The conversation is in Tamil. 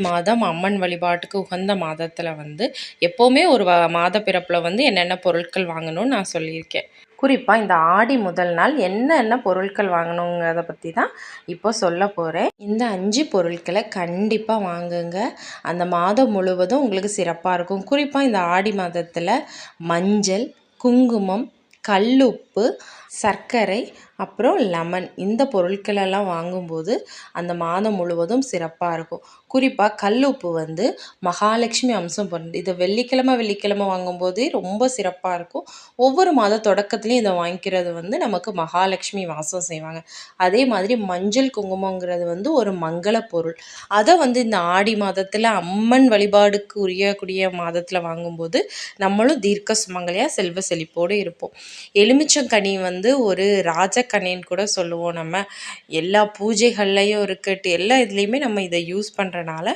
மாதம் அம்மன் வழிபாட்டுக்கு உகந்த மாதத்தில் வந்து எப்போவுமே ஒரு மாத பிறப்பில் வந்து என்னென்ன பொருட்கள் வாங்கணும்னு நான் சொல்லியிருக்கேன். குறிப்பாக இந்த ஆடி முதல் நாள் என்னென்ன பொருட்கள் வாங்கணுங்கிறத பற்றி தான் இப்போ சொல்ல போகிறேன். இந்த 5 பொருட்களை கண்டிப்பாக வாங்குங்க. அந்த மாதம் முழுவதும் உங்களுக்கு சிறப்பாக இருக்கும். குறிப்பாக இந்த ஆடி மாதத்தில் மஞ்சள், குங்குமம், கல்லுப்பு, சர்க்கரை, அப்புறம் லெமன் இந்த பொருட்களெல்லாம் வாங்கும்போது அந்த மாதம் முழுவதும் சிறப்பாக இருக்கும். குறிப்பாக கல்லுப்பு வந்து மகாலட்சுமி அம்சம் பொருந்தது. இதை வெள்ளிக்கிழமை வாங்கும்போதே ரொம்ப சிறப்பாக இருக்கும். ஒவ்வொரு மாத தொடக்கத்துலேயும் இதை வாங்கிக்கிறது வந்து நமக்கு மகாலட்சுமி வாசம் செய்வாங்க. அதே மாதிரி மஞ்சள் குங்குமங்கிறது வந்து ஒரு மங்கள பொருள். அதை வந்து இந்த ஆடி மாதத்தில் அம்மன் வழிபாடுக்கு உரியக்கூடிய மாதத்தில் வாங்கும்போது நம்மளும் தீர்க்க சுமங்கலியாக செல்வ செழிப்போடு இருப்போம். எலுமிச்சங்கனி வந்து ஒரு ராஜக்கனின்னு கூட சொல்லுவோம். நம்ம எல்லா பூஜைகள்லையும் இருக்கட்டும், எல்லா இதுலேயுமே நம்ம இதை யூஸ் பண்ணுறனால